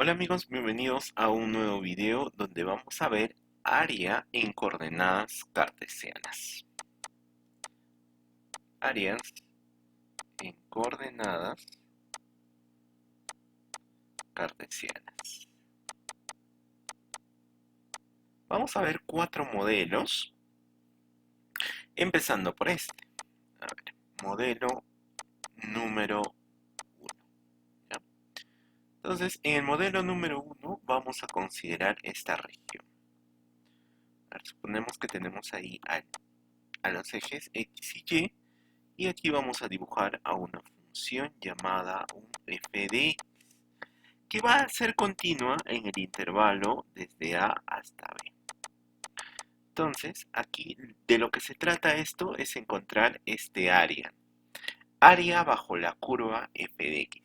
Hola amigos, bienvenidos a un nuevo video donde vamos a ver área en coordenadas cartesianas. Áreas en coordenadas cartesianas. Vamos a ver cuatro modelos, empezando por este. A ver, modelo número uno. ¿Ya? Entonces, en el modelo número uno vamos a considerar esta región. A ver, suponemos que tenemos ahí a los ejes X y Y aquí vamos a dibujar a una función llamada un f de x, que va a ser continua en el intervalo desde A hasta B. Entonces, aquí de lo que se trata esto es encontrar este área bajo la curva f de x.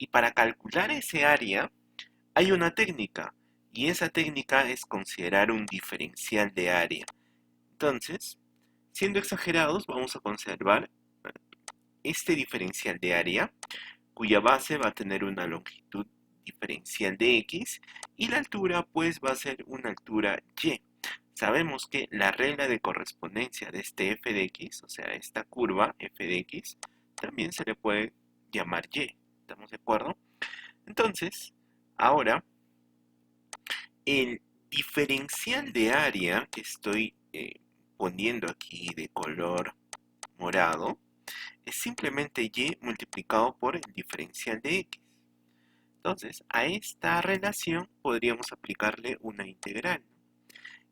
Y para calcular ese área hay una técnica, y esa técnica es considerar un diferencial de área. Entonces, siendo exagerados, vamos a conservar este diferencial de área, cuya base va a tener una longitud diferencial de x y la altura pues va a ser una altura y. Sabemos que la regla de correspondencia de este f de x, o sea, esta curva f de x, también se le puede llamar y. ¿Estamos de acuerdo? Entonces, ahora, el diferencial de área que estoy poniendo aquí de color morado es simplemente y multiplicado por el diferencial de x. Entonces, a esta relación podríamos aplicarle una integral.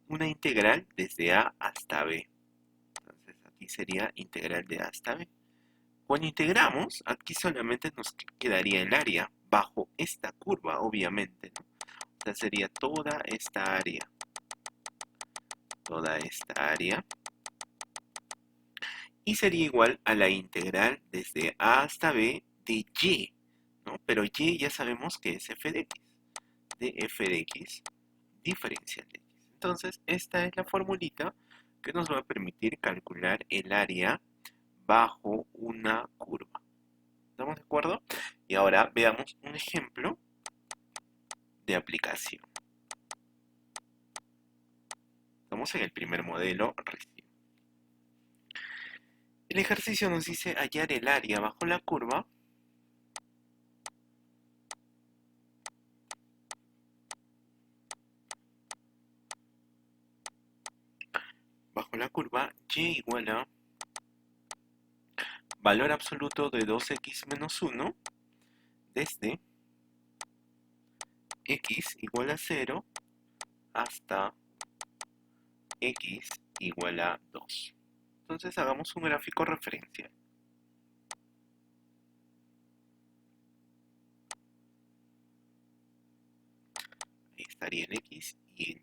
Una integral desde A hasta B. Entonces, aquí sería integral de A hasta B. Cuando integramos, aquí solamente nos quedaría el área bajo esta curva, obviamente, ¿no? O sea, sería toda esta área. Toda esta área. Y sería igual a la integral desde A hasta B de y, ¿no? Pero y ya sabemos que es f de x. De f de x diferencial de x. Entonces, esta es la formulita que nos va a permitir calcular el área bajo una curva. ¿Estamos de acuerdo? Y ahora veamos un ejemplo de aplicación. Estamos en el primer modelo recién. El ejercicio nos dice hallar el área bajo la curva y igual a valor absoluto de 2x menos 1 desde x igual a 0 hasta x igual a 2. Entonces hagamos un gráfico referencial. Ahí estaría el x y el y.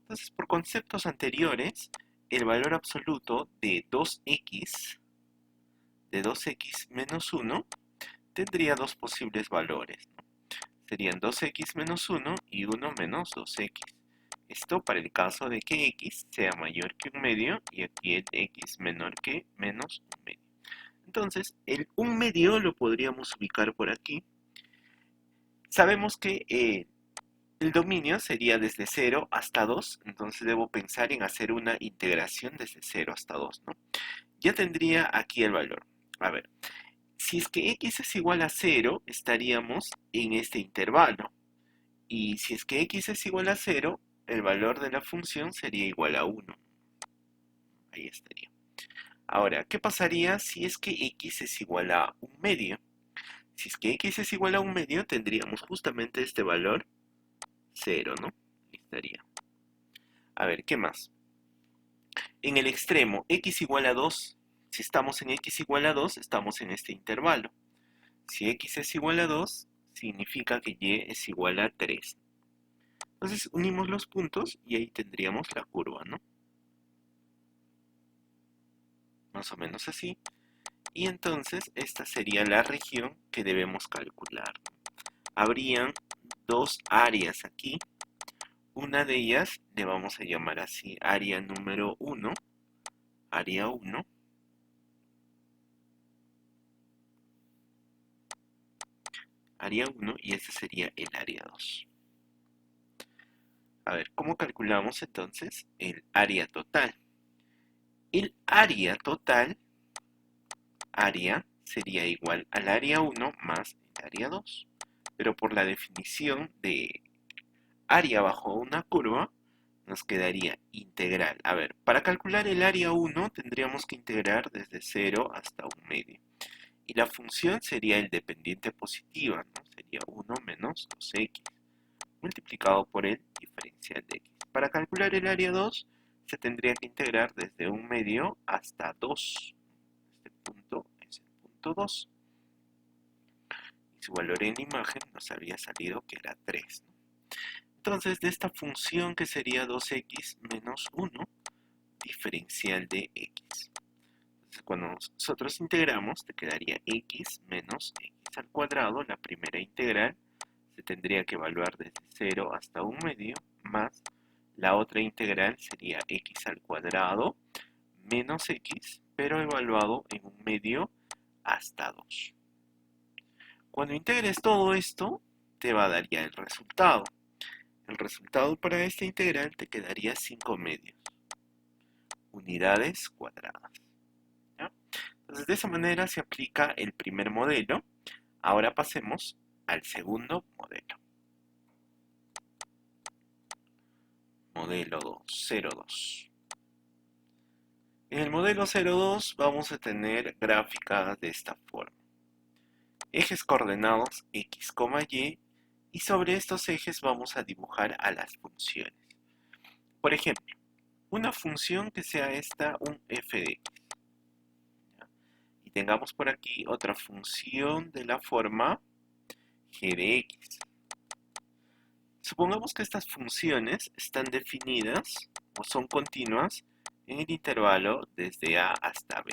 Entonces, por conceptos anteriores, el valor absoluto de 2x menos 1 tendría dos posibles valores, ¿no? Serían 2x menos 1 y 1 menos 2x. Esto para el caso de que x sea mayor que un medio y aquí el x menor que menos un medio. Entonces, el un medio lo podríamos ubicar por aquí. Sabemos que el dominio sería desde 0 hasta 2, entonces debo pensar en hacer una integración desde 0 hasta 2, ¿no? Ya tendría aquí el valor. A ver, si es que x es igual a 0, estaríamos en este intervalo. Y si es que x es igual a 0, el valor de la función sería igual a 1. Ahí estaría. Ahora, ¿qué pasaría si es que x es igual a un medio? Si es que x es igual a un medio, tendríamos justamente este valor 0, ¿no? Ahí estaría. A ver, ¿qué más? En el extremo, x igual a 2. Si estamos en x igual a 2, estamos en este intervalo. Si x es igual a 2, significa que y es igual a 3. Entonces unimos los puntos y ahí tendríamos la curva, ¿no? Más o menos así. Y entonces esta sería la región que debemos calcular. Habrían dos áreas aquí. Una de ellas le vamos a llamar así área número 1, área 1. área 1 y este sería el área 2. A ver, ¿cómo calculamos entonces el área total? El área total, área, sería igual al área 1 más el área 2. Pero por la definición de área bajo una curva, nos quedaría integral. A ver, para calcular el área 1 tendríamos que integrar desde 0 hasta 1 medio. Y la función sería el dependiente positiva, ¿no? Sería 1 menos 2x multiplicado por el diferencial de x. Para calcular el área 2 se tendría que integrar desde 1 medio hasta 2. Este punto es el punto 2. Y su valor en la imagen nos había salido que era 3, ¿no? Entonces, de esta función que sería 2x menos 1, diferencial de x. Entonces, cuando nosotros integramos, te quedaría x menos x al cuadrado, la primera integral, se tendría que evaluar desde 0 hasta 1 medio, más la otra integral sería x al cuadrado menos x, pero evaluado en 1 medio hasta 2. Cuando integres todo esto, te va a dar ya el resultado. El resultado para esta integral te quedaría 5 medios, unidades cuadradas. ¿Ya? Entonces, de esa manera se aplica el primer modelo. Ahora pasemos al segundo modelo. Modelo 02. En el modelo 02 vamos a tener gráficas de esta forma. Ejes coordenados x, y sobre estos ejes vamos a dibujar a las funciones. Por ejemplo, una función que sea esta un f de x. ¿Ya? Y tengamos por aquí otra función de la forma g de x. Supongamos que estas funciones están definidas o son continuas en el intervalo desde a hasta b.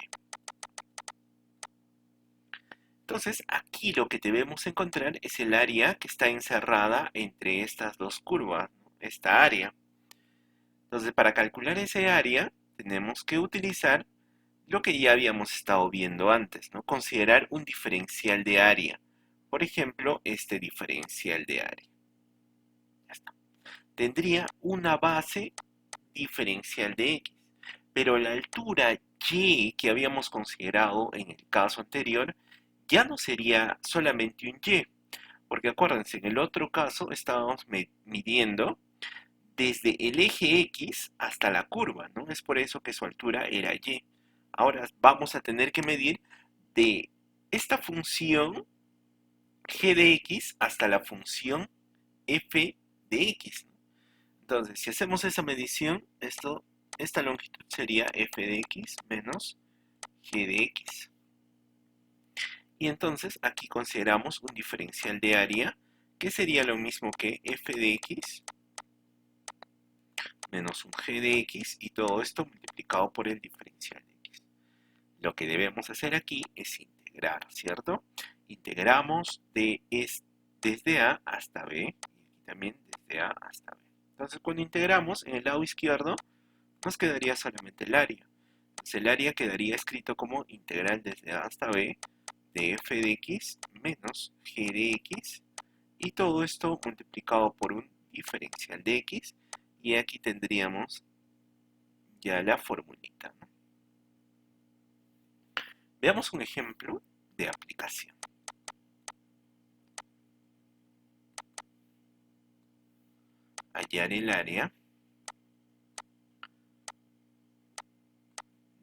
Entonces, aquí lo que debemos encontrar es el área que está encerrada entre estas dos curvas, ¿no? Esta área. Entonces, para calcular ese área, tenemos que utilizar lo que ya habíamos estado viendo antes, ¿no? Considerar un diferencial de área. Por ejemplo, este diferencial de área. Ya está. Tendría una base diferencial de x, pero la altura y que habíamos considerado en el caso anterior ya no sería solamente un y, porque acuérdense, en el otro caso estábamos midiendo desde el eje x hasta la curva, ¿no? Es por eso que su altura era y. Ahora vamos a tener que medir de esta función g de x hasta la función f de x. Entonces, si hacemos esa medición, esta longitud sería f de x menos g de x. Y entonces aquí consideramos un diferencial de área que sería lo mismo que f de x menos un g de x y todo esto multiplicado por el diferencial de x. Lo que debemos hacer aquí es integrar, ¿cierto? Integramos desde a hasta b y aquí también desde a hasta b. Entonces cuando integramos en el lado izquierdo nos quedaría solamente el área. Entonces el área quedaría escrito como integral desde a hasta b de f de x menos g de x y todo esto multiplicado por un diferencial de x y aquí tendríamos ya la formulita, ¿no? Veamos un ejemplo de aplicación. Hallar el área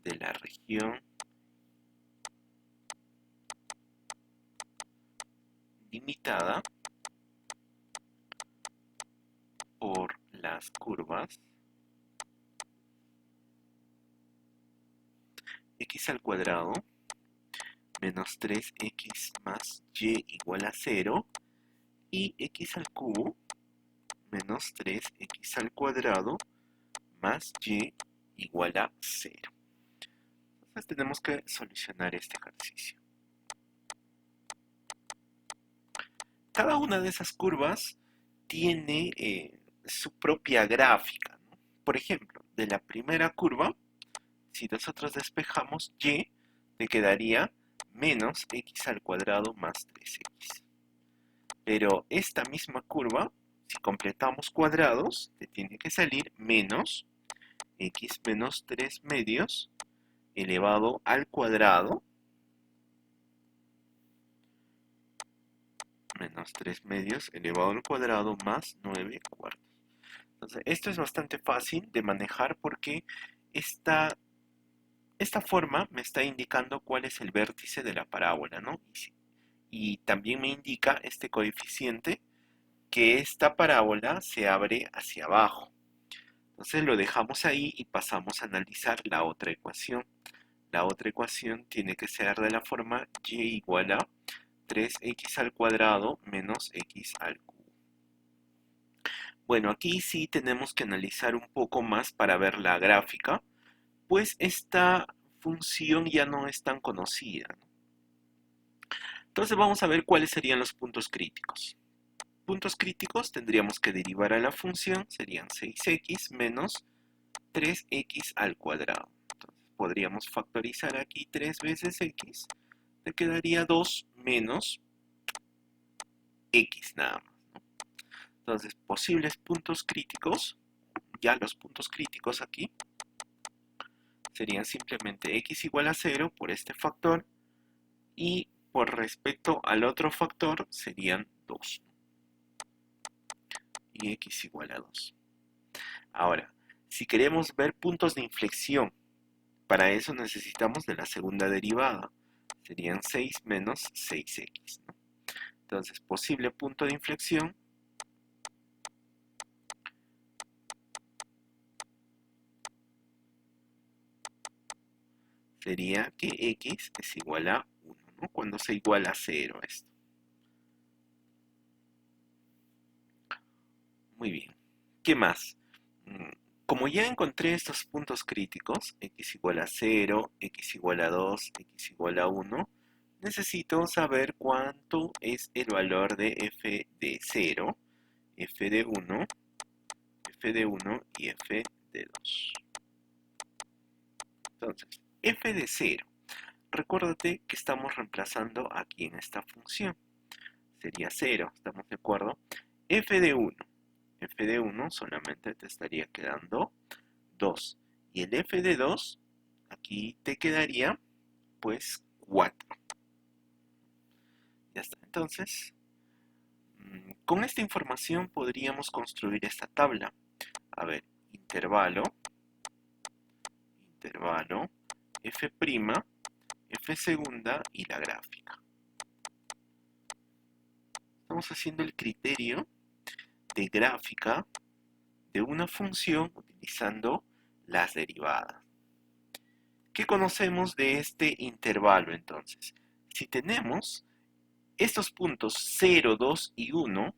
de la región limitada por las curvas x al cuadrado menos 3x más y igual a 0 y x al cubo menos 3x al cuadrado más y igual a 0. Entonces tenemos que solucionar este ejercicio. Cada una de esas curvas tiene su propia gráfica, ¿no? Por ejemplo, de la primera curva, si nosotros despejamos y, me quedaría menos x al cuadrado más 3x. Pero esta misma curva, si completamos cuadrados, te tiene que salir menos x menos 3 medios elevado al cuadrado, menos 3 medios elevado al cuadrado más 9 cuartos. Entonces, esto es bastante fácil de manejar porque esta forma me está indicando cuál es el vértice de la parábola, ¿no? Y también me indica este coeficiente que esta parábola se abre hacia abajo. Entonces lo dejamos ahí y pasamos a analizar la otra ecuación. La otra ecuación tiene que ser de la forma y igual a 3x al cuadrado menos x al cubo. Bueno, aquí sí tenemos que analizar un poco más para ver la gráfica, pues esta función ya no es tan conocida, ¿no? Entonces vamos a ver cuáles serían los puntos críticos. Puntos críticos tendríamos que derivar a la función, serían 6x menos 3x al cuadrado. Entonces podríamos factorizar aquí 3 veces x, te quedaría 2 menos x nada más. Entonces, posibles puntos críticos, ya los puntos críticos aquí, serían simplemente x igual a 0 por este factor, y por respecto al otro factor serían 2, y x igual a 2. Ahora, si queremos ver puntos de inflexión, para eso necesitamos de la segunda derivada, serían 6 menos 6x, ¿no? Entonces, posible punto de inflexión sería que x es igual a 1, ¿no? Cuando se iguala a 0 esto. Muy bien. ¿Qué más? Como ya encontré estos puntos críticos, x igual a 0, x igual a 2, x igual a 1, necesito saber cuánto es el valor de f de 0, f de 1, f de 1 y f de 2. Entonces, f de 0. Recuérdate que estamos reemplazando aquí en esta función. Sería 0, ¿estamos de acuerdo? F de 1. F de 1 solamente te estaría quedando 2. Y el f de 2, aquí te quedaría pues 4. Ya está. Entonces, con esta información podríamos construir esta tabla. A ver, intervalo, f', f segunda y la gráfica. Estamos haciendo el criterio de gráfica de una función utilizando las derivadas. ¿Qué conocemos de este intervalo entonces? Si tenemos estos puntos 0, 2 y 1,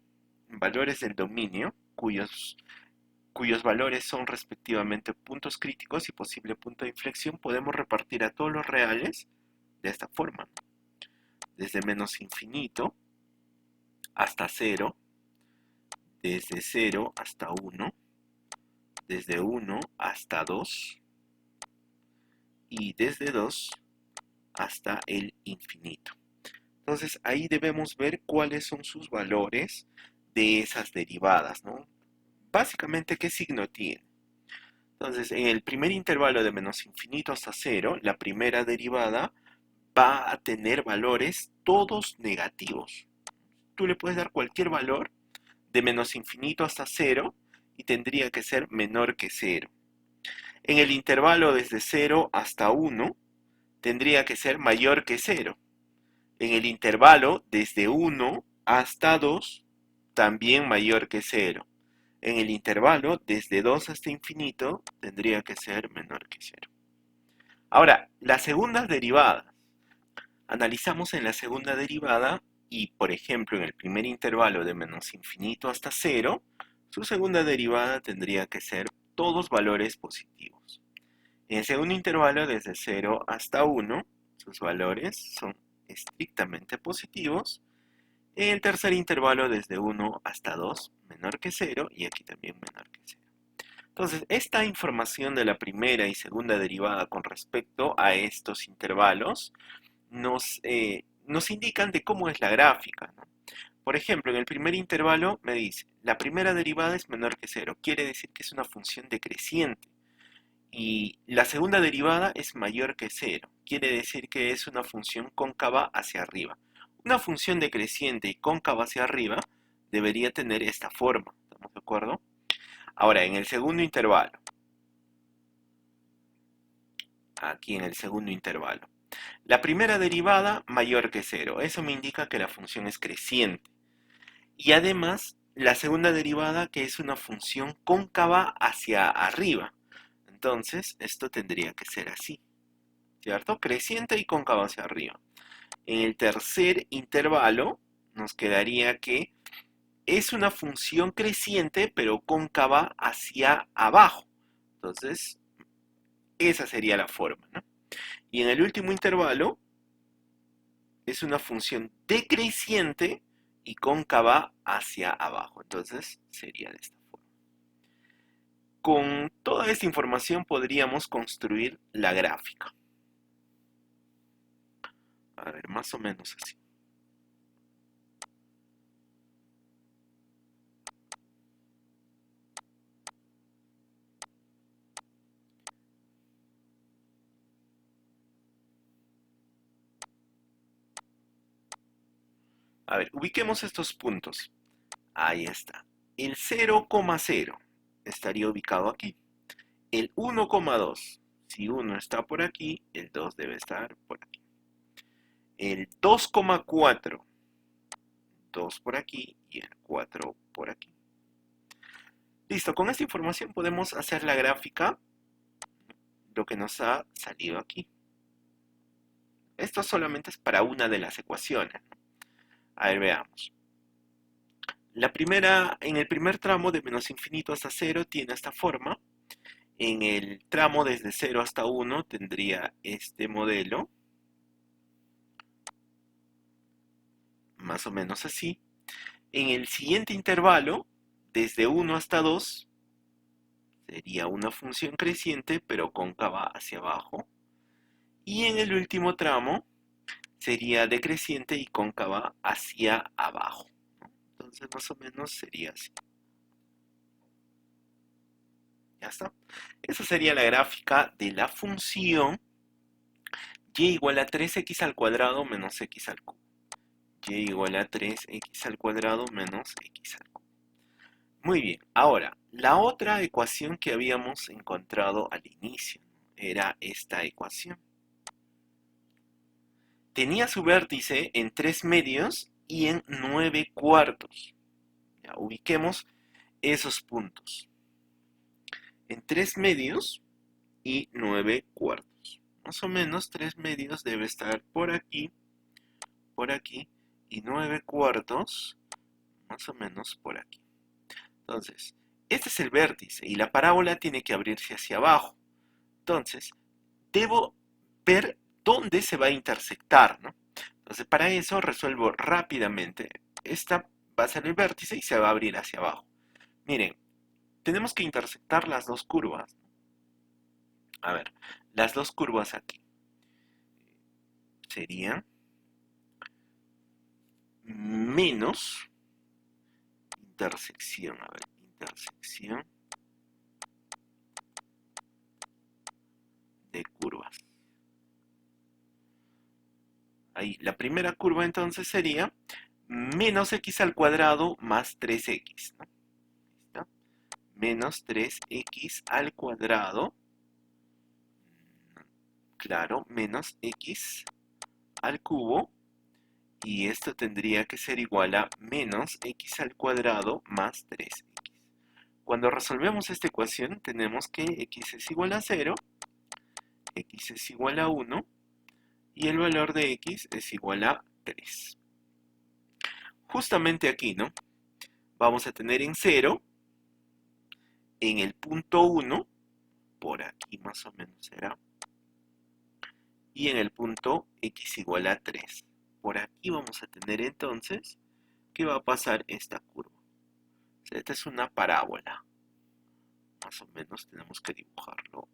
valores del dominio, cuyos valores son respectivamente puntos críticos y posible punto de inflexión, podemos repartir a todos los reales de esta forma. Desde menos infinito hasta 0, desde 0 hasta 1, desde 1 hasta 2 y desde 2 hasta el infinito. Entonces ahí debemos ver cuáles son sus valores de esas derivadas, ¿no? Básicamente, ¿qué signo tiene? Entonces, en el primer intervalo de menos infinito hasta 0, la primera derivada va a tener valores todos negativos. Tú le puedes dar cualquier valor de menos infinito hasta 0 y tendría que ser menor que 0. En el intervalo desde 0 hasta 1 tendría que ser mayor que 0. En el intervalo desde 1 hasta 2 también mayor que 0. En el intervalo desde 2 hasta infinito tendría que ser menor que 0. Ahora, las segundas derivadas. Analizamos en la segunda derivada y, por ejemplo, en el primer intervalo de menos infinito hasta 0, su segunda derivada tendría que ser todos valores positivos. En el segundo intervalo desde 0 hasta 1, sus valores son estrictamente positivos. En el tercer intervalo desde 1 hasta 2, menor que 0, y aquí también menor que 0. Entonces, esta información de la primera y segunda derivada con respecto a estos intervalos nos indican de cómo es la gráfica, ¿no? Por ejemplo, en el primer intervalo me dice, la primera derivada es menor que cero, quiere decir que es una función decreciente. Y la segunda derivada es mayor que cero, quiere decir que es una función cóncava hacia arriba. Una función decreciente y cóncava hacia arriba debería tener esta forma, ¿estamos de acuerdo? Ahora, en el segundo intervalo, aquí en el segundo intervalo, la primera derivada mayor que cero, eso me indica que la función es creciente. Y además, la segunda derivada que es una función cóncava hacia arriba. Entonces, esto tendría que ser así, ¿cierto? Creciente y cóncava hacia arriba. En el tercer intervalo, nos quedaría que es una función creciente, pero cóncava hacia abajo. Entonces, esa sería la forma, ¿no? Y en el último intervalo, es una función decreciente y cóncava hacia abajo. Entonces, sería de esta forma. Con toda esta información podríamos construir la gráfica. A ver, más o menos así. A ver, ubiquemos estos puntos. Ahí está. El 0,0 estaría ubicado aquí. El 1,2. Si 1 está por aquí, el 2 debe estar por aquí. El 2,4. 2 por aquí y el 4 por aquí. Listo, con esta información podemos hacer la gráfica, lo que nos ha salido aquí. Esto solamente es para una de las ecuaciones. A ver, veamos. La primera, en el primer tramo de menos infinito hasta 0 tiene esta forma. En el tramo desde 0 hasta 1 tendría este modelo. Más o menos así. En el siguiente intervalo, desde 1 hasta 2, sería una función creciente, pero cóncava hacia abajo. Y en el último tramo, sería decreciente y cóncava hacia abajo. Entonces, más o menos sería así. Ya está. Esa sería la gráfica de la función y igual a 3x al cuadrado menos x al cubo. Y igual a 3x al cuadrado menos x al cubo. Muy bien, ahora, la otra ecuación que habíamos encontrado al inicio era esta ecuación. Tenía su vértice en 3 medios y en 9 cuartos. Ya, ubiquemos esos puntos. En 3 medios y 9 cuartos. Más o menos 3 medios debe estar por aquí y 9 cuartos más o menos por aquí. Entonces, este es el vértice y la parábola tiene que abrirse hacia abajo. Entonces, debo ver dónde se va a intersectar, ¿no? Entonces, para eso resuelvo rápidamente. Esta va a ser el vértice y se va a abrir hacia abajo. Miren, tenemos que intersectar las dos curvas. A ver, las dos curvas aquí serían menos intersección, a ver, intersección de curvas. Ahí, la primera curva entonces sería menos x al cuadrado más 3x, ¿no? ¿Listo? Menos 3x al cuadrado, claro, menos x al cubo, y esto tendría que ser igual a menos x al cuadrado más 3x. Cuando resolvemos esta ecuación tenemos que x es igual a 0, x es igual a 1, y el valor de x es igual a 3. Justamente aquí, ¿no? Vamos a tener en 0, en el punto 1, por aquí más o menos será, y en el punto x igual a 3. Por aquí vamos a tener entonces que va a pasar esta curva. O sea, esta es una parábola. Más o menos tenemos que dibujarlo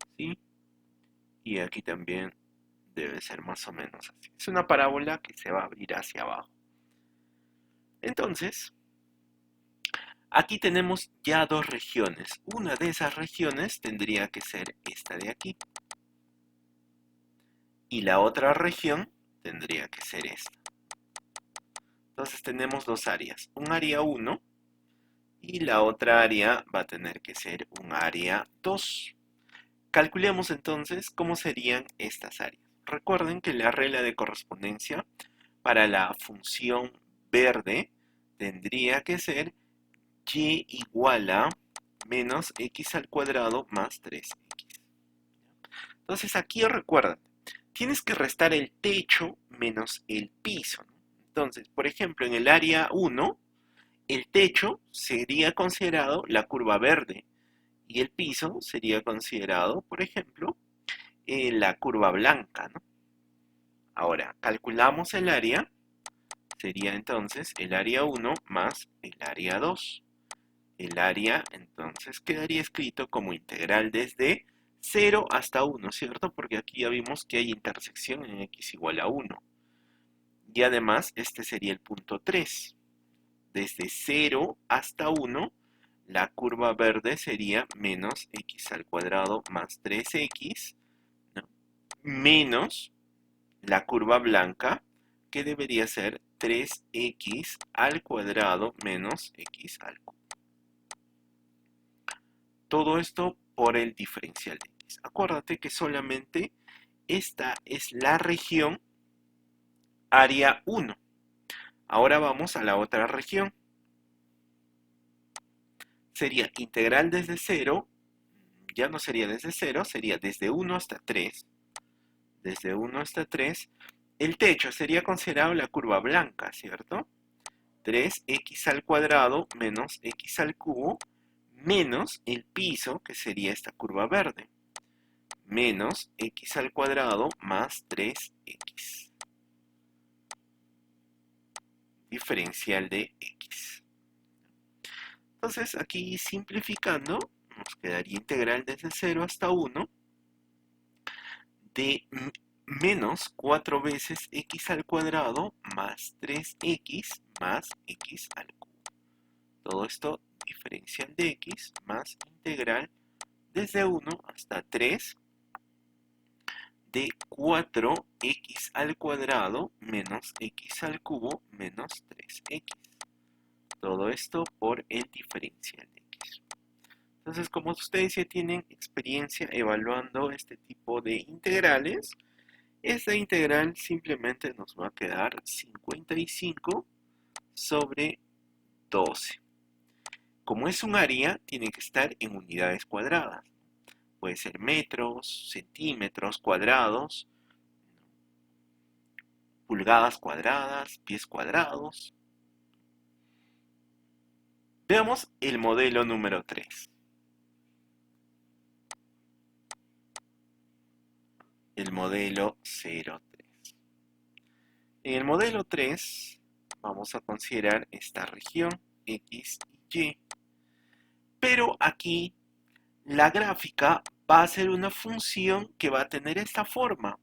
así. ¿Sí? Y aquí también debe ser más o menos así. Es una parábola que se va a abrir hacia abajo. Entonces, aquí tenemos ya dos regiones. Una de esas regiones tendría que ser esta de aquí. Y la otra región tendría que ser esta. Entonces tenemos dos áreas. Un área 1 y la otra área va a tener que ser un área 2. Calculemos entonces cómo serían estas áreas. Recuerden que la regla de correspondencia para la función verde tendría que ser y igual a menos x al cuadrado más 3x. Entonces aquí recuerda, tienes que restar el techo menos el piso. Entonces, por ejemplo, en el área 1, el techo sería considerado la curva verde y el piso sería considerado, por ejemplo, la curva blanca, ¿no? Ahora, calculamos el área, sería entonces el área 1 más el área 2. El área entonces quedaría escrito como integral desde 0 hasta 1, ¿cierto? Porque aquí ya vimos que hay intersección en x igual a 1. Y además este sería el punto 3. Desde 0 hasta 1, la curva verde sería menos x al cuadrado más 3x, ¿no? Menos la curva blanca, que debería ser 3x al cuadrado menos x al cubo. Todo esto por el diferencial de x. Acuérdate que solamente esta es la región área 1. Ahora vamos a la otra región. Sería integral desde 0, ya no sería desde 0, sería desde 1 hasta 3. Desde 1 hasta 3. El techo sería considerado la curva blanca, ¿cierto? 3x al cuadrado menos x al cubo menos el piso, que sería esta curva verde, menos x al cuadrado más 3x. Diferencial de x. Entonces aquí simplificando nos quedaría integral desde 0 hasta 1 de menos 4 veces x al cuadrado más 3x más x al cubo. Todo esto diferencial de x más integral desde 1 hasta 3 de 4x al cuadrado menos x al cubo menos 3x. Todo esto por el diferencial de x. Entonces, como ustedes ya tienen experiencia evaluando este tipo de integrales, esta integral simplemente nos va a quedar 55 sobre 12. Como es un área, tiene que estar en unidades cuadradas. Puede ser metros, centímetros cuadrados, pulgadas cuadradas, pies cuadrados. Veamos el modelo número 3. El modelo 03. En el modelo 3 vamos a considerar esta región X y Y. Pero aquí la gráfica va a ser una función que va a tener esta forma.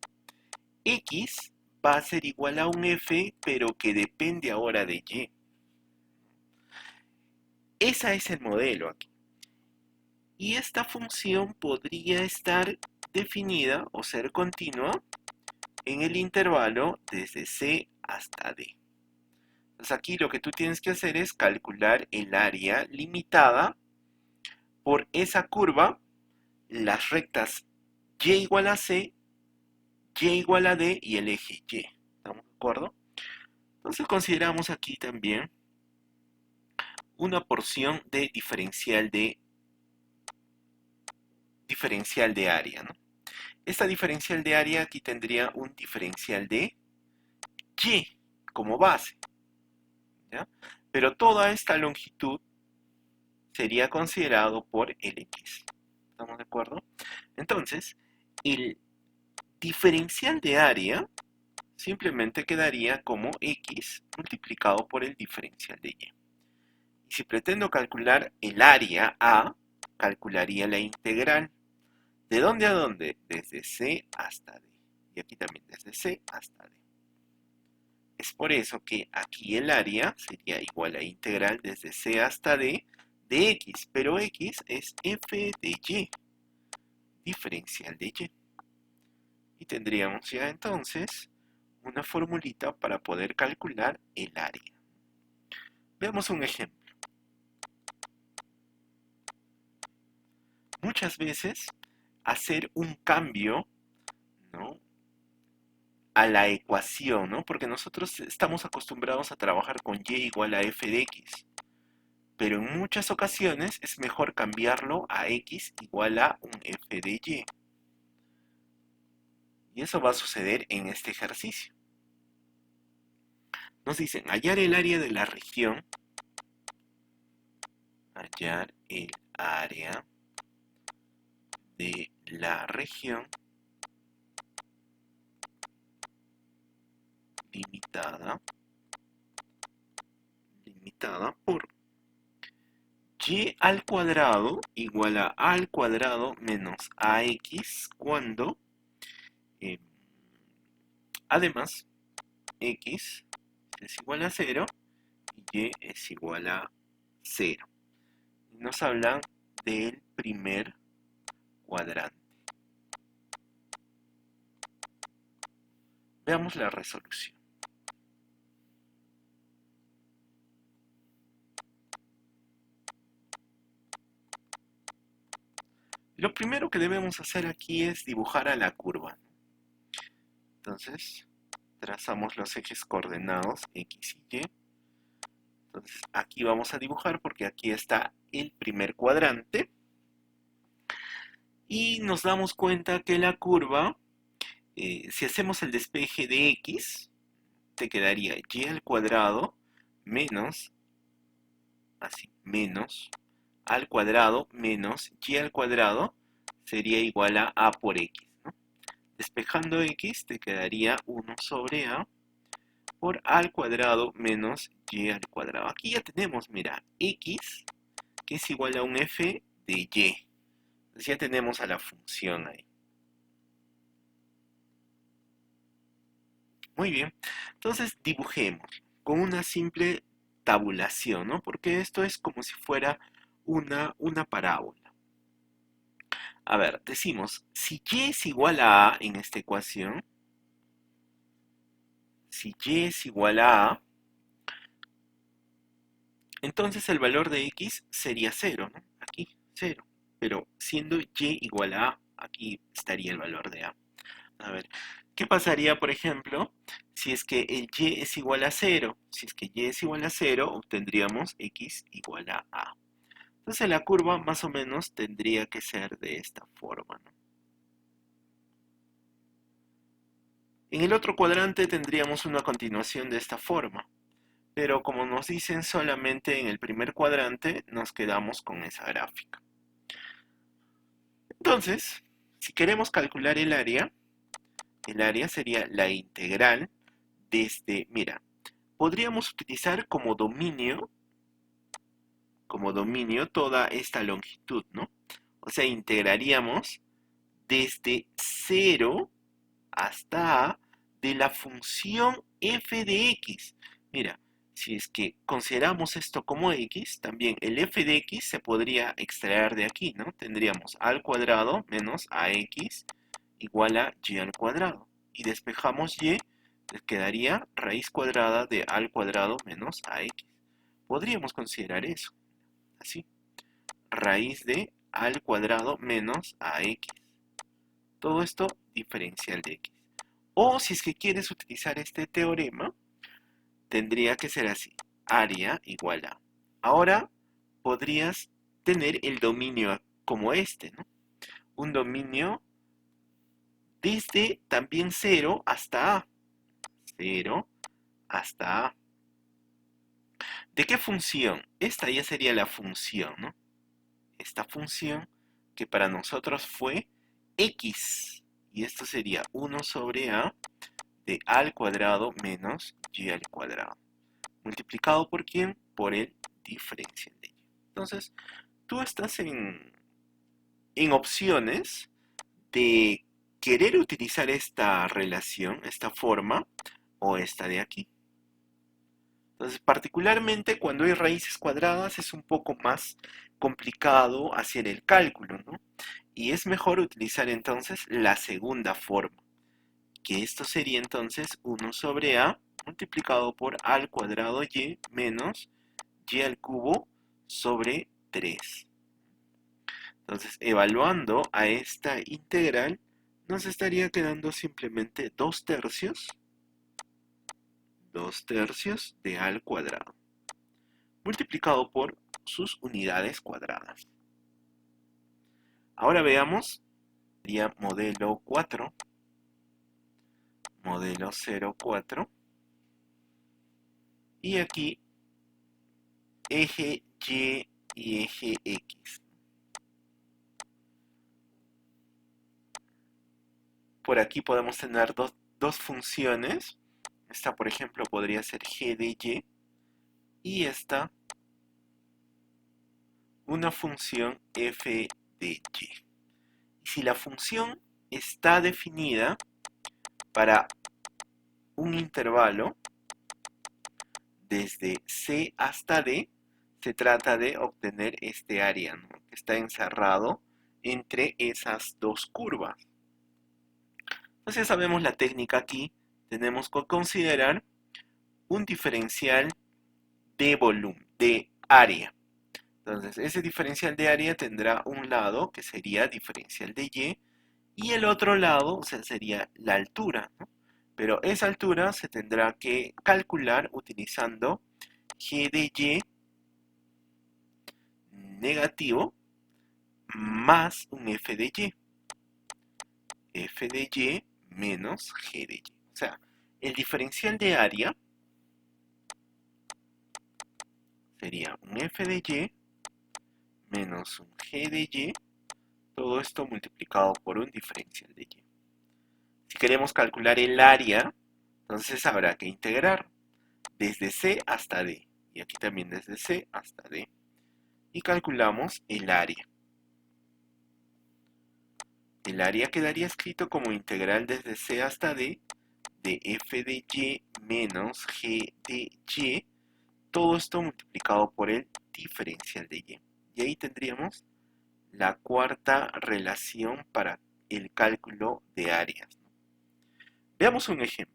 X va a ser igual a un f, pero que depende ahora de y. Ese es el modelo aquí. Y esta función podría estar definida o ser continua en el intervalo desde c hasta d. Entonces aquí lo que tú tienes que hacer es calcular el área limitada por esa curva, las rectas y igual a c, y igual a d y el eje y. ¿Estamos de acuerdo? Entonces consideramos aquí también una porción de diferencial de área, ¿no? Esta diferencial de área aquí tendría un diferencial de y como base, ¿ya? Pero toda esta longitud sería considerado por el x. ¿Estamos de acuerdo? Entonces, el diferencial de área simplemente quedaría como x multiplicado por el diferencial de y. Y si pretendo calcular el área A, calcularía la integral. ¿De dónde a dónde? Desde C hasta D. y aquí también desde C hasta D. Es por eso que aquí el área sería igual a integral desde C hasta D de X, pero X es f de Y, diferencial de Y. Y tendríamos ya entonces una formulita para poder calcular el área. Veamos un ejemplo. Muchas veces hacer un cambio, ¿no?, a la ecuación, ¿no? Porque nosotros estamos acostumbrados a trabajar con y igual a f de x, pero en muchas ocasiones es mejor cambiarlo a x igual a un f de y. Y eso va a suceder en este ejercicio. Nos dicen hallar el área de la región, hallar el área de la región limitada por y al cuadrado igual a al cuadrado menos ax cuando además x es igual a 0 y y es igual a 0. Nos hablan del primer cuadrante. Veamos la resolución. Lo primero que debemos hacer aquí es dibujar a la curva. Entonces, trazamos los ejes coordenados x y y. Entonces, aquí vamos a dibujar porque aquí está el primer cuadrante. Y nos damos cuenta que la curva, si hacemos el despeje de x, te quedaría y al cuadrado menos, así, menos al cuadrado menos y al cuadrado sería igual a por x, ¿no? Despejando x te quedaría 1 sobre a por a al cuadrado menos y al cuadrado. Aquí ya tenemos, mira, x que es igual a un f de y. Entonces ya tenemos a la función ahí. Muy bien, entonces dibujemos con una simple tabulación, ¿no? Porque esto es como si fuera una parábola. A ver, decimos, si y es igual a en esta ecuación, si y es igual a, entonces el valor de x sería 0, ¿no? Aquí, 0. Pero siendo y igual a, aquí estaría el valor de a. A ver, ¿qué pasaría, por ejemplo, si es que el y es igual a 0? Si es que y es igual a 0, obtendríamos x igual a a. Entonces la curva más o menos tendría que ser de esta forma, ¿no? En el otro cuadrante tendríamos una continuación de esta forma, pero como nos dicen solamente en el primer cuadrante, nos quedamos con esa gráfica. Entonces, si queremos calcular el área sería la integral desde, mira, podríamos utilizar como dominio toda esta longitud, ¿no? O sea, integraríamos desde 0 hasta a de la función f de x. Mira, si es que consideramos esto como x, también el f de x se podría extraer de aquí, ¿no? Tendríamos al cuadrado menos ax igual a y al cuadrado. Y despejamos y, les quedaría raíz cuadrada de al cuadrado menos ax. Podríamos considerar eso, así. Raíz de al cuadrado menos ax. Todo esto diferencial de x. O si es que quieres utilizar este teorema, tendría que ser así. Área igual a. Ahora podrías tener el dominio como este, ¿no? Un dominio desde también 0 hasta a. 0 hasta a. ¿De qué función? Esta ya sería la función, ¿no? Esta función que para nosotros fue x. Y esto sería 1 sobre a de a al cuadrado menos y al cuadrado. ¿Multiplicado por quién? Por el diferencial de y. Entonces, tú estás en opciones de querer utilizar esta relación, esta forma, o esta de aquí. Entonces, particularmente cuando hay raíces cuadradas es un poco más complicado hacer el cálculo, ¿no? Y es mejor utilizar entonces la segunda forma, que esto sería entonces 1 sobre a multiplicado por a al cuadrado y menos y al cubo sobre 3. Entonces, evaluando a esta integral, nos estaría quedando simplemente 2 tercios de a al cuadrado, multiplicado por sus unidades cuadradas. Ahora veamos, sería modelo 4, modelo 0,4, y aquí eje Y y eje X. Por aquí podemos tener dos funciones. Esta, por ejemplo, podría ser g de y esta una función f de y. Y si la función está definida para un intervalo desde C hasta D, se trata de obtener este área, ¿no?, que está encerrado entre esas dos curvas. Entonces sabemos la técnica aquí. Tenemos que considerar un diferencial de volumen, de área. Entonces ese diferencial de área tendrá un lado que sería diferencial de y el otro lado, o sea, sería la altura, ¿no? Pero esa altura se tendrá que calcular utilizando g de y negativo más un f de y menos g de y. O sea, el diferencial de área sería un f de y menos un g de y, todo esto multiplicado por un diferencial de y. Si queremos calcular el área, entonces habrá que integrar desde C hasta D, y aquí también desde C hasta D, y calculamos el área. El área quedaría escrito como integral desde C hasta D de f de y menos g de y, todo esto multiplicado por el diferencial de y. Y ahí tendríamos la cuarta relación para el cálculo de áreas. Veamos un ejemplo.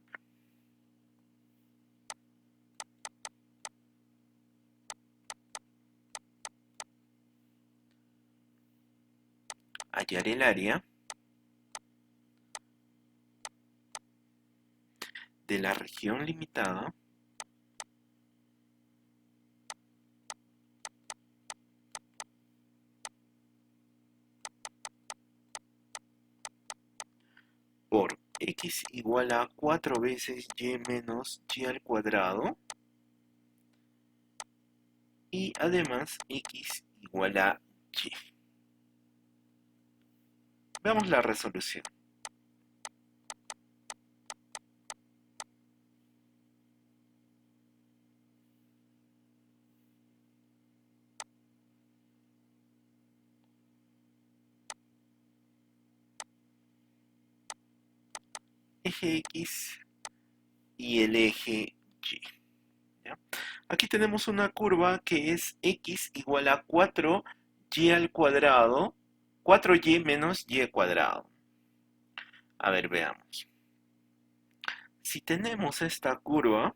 Hallar el área de la región limitada por x igual a 4 veces y menos y al cuadrado, y además x igual a y. Veamos la resolución. Eje x y el eje y. ¿Ya? Aquí tenemos una curva que es x igual a 4y al cuadrado, 4y menos y cuadrado. A ver, veamos. Si tenemos esta curva,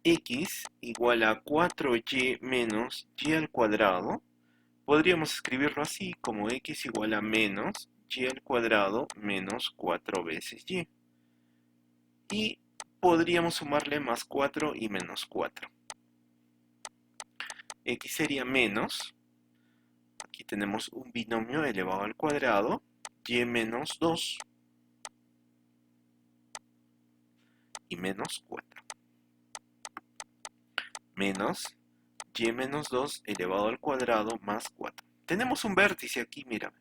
x igual a 4y menos y al cuadrado, podríamos escribirlo así como x igual a menos y al cuadrado menos 4 veces y. Y podríamos sumarle más 4 y menos 4. X sería menos, aquí tenemos un binomio elevado al cuadrado, y menos 2 y menos 4. Menos y menos 2 elevado al cuadrado más 4. Tenemos un vértice aquí, mira.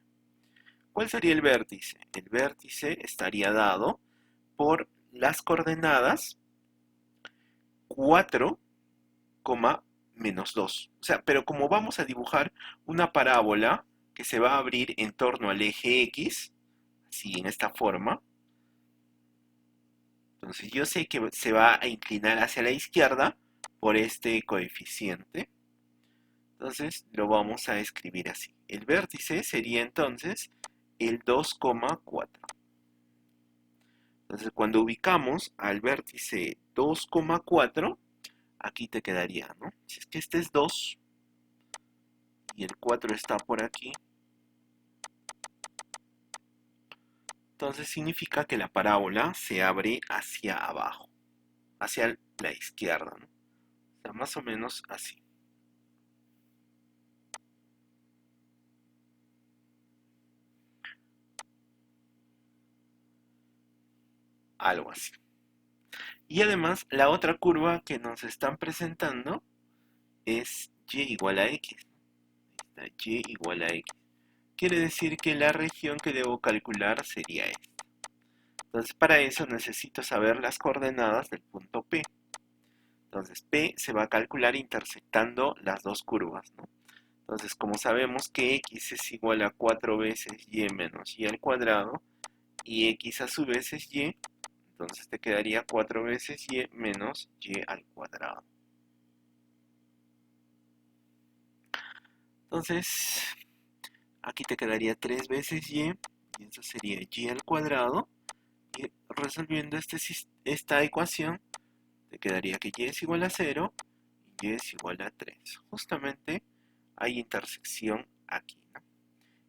¿Cuál sería el vértice? El vértice estaría dado por las coordenadas 4, menos 2. O sea, pero como vamos a dibujar una parábola que se va a abrir en torno al eje X, así en esta forma. Entonces yo sé que se va a inclinar hacia la izquierda por este coeficiente. Entonces lo vamos a escribir así. El vértice sería entonces el 2,4. Entonces cuando ubicamos al vértice 2,4, aquí te quedaría, ¿no? Si es que este es 2 y el 4 está por aquí, entonces significa que la parábola se abre hacia abajo, hacia la izquierda, ¿no? O sea, más o menos así. Algo así. Y además, la otra curva que nos están presentando es y igual a x. Está y igual a x. Quiere decir que la región que debo calcular sería esta. Entonces, para eso necesito saber las coordenadas del punto P. Entonces, P se va a calcular intersectando las dos curvas, ¿no? Entonces, como sabemos que x es igual a 4 veces y menos y al cuadrado, y x a su vez es y, entonces te quedaría 4 veces y menos y al cuadrado. Entonces, aquí te quedaría 3 veces y eso sería y al cuadrado. Y resolviendo esta ecuación, te quedaría que y es igual a 0 y y es igual a 3. Justamente hay intersección aquí, ¿no?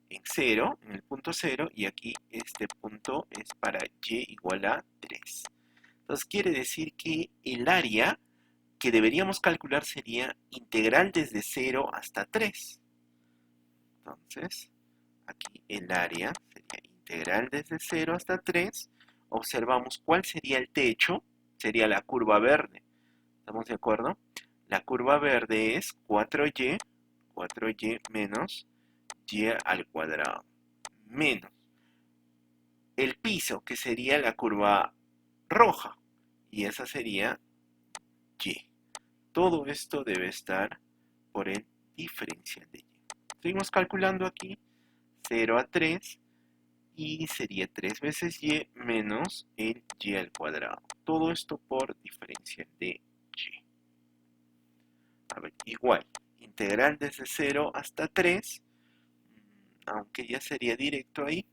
En 0, en el punto 0, y aquí este punto es para y igual a 3. Entonces quiere decir que el área que deberíamos calcular sería integral desde 0 hasta 3. Entonces, aquí el área sería integral desde 0 hasta 3. Observamos cuál sería el techo, sería la curva verde. ¿Estamos de acuerdo? La curva verde es 4y menos y al cuadrado, menos el piso, que sería la curva roja, y esa sería y. Todo esto debe estar por el diferencial de y. Seguimos calculando aquí, 0 a 3, y sería 3 veces y menos el y al cuadrado. Todo esto por diferencial de y. A ver, igual, integral desde 0 hasta 3, aunque ya sería directo ahí,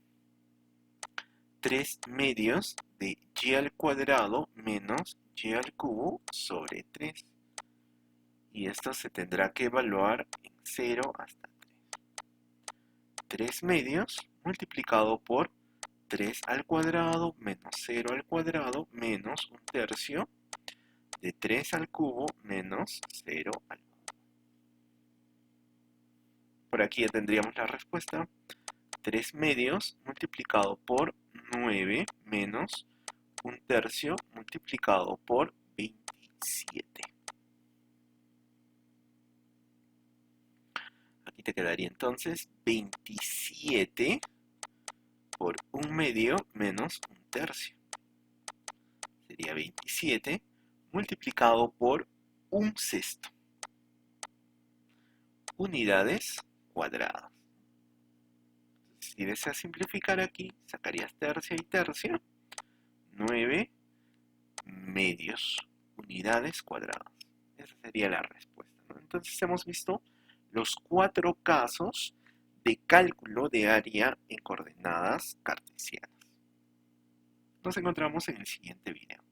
3 medios de y al cuadrado menos y al cubo sobre 3. Y esto se tendrá que evaluar en 0 hasta 3 medios multiplicado por 3 al cuadrado menos 0 al cuadrado menos un tercio de 3 al cubo menos 0 al cubo. Por aquí ya tendríamos la respuesta. 3 medios multiplicado por 9 menos un tercio multiplicado por 27. Aquí te quedaría entonces 27 por 1 medio menos un tercio. Sería 27 multiplicado por 1 sexto. Unidades cuadradas. Si deseas simplificar aquí, sacarías tercia y tercia. 9 medios unidades cuadradas. Esa sería la respuesta, ¿no? Entonces hemos visto los 4 casos de cálculo de área en coordenadas cartesianas. Nos encontramos en el siguiente video.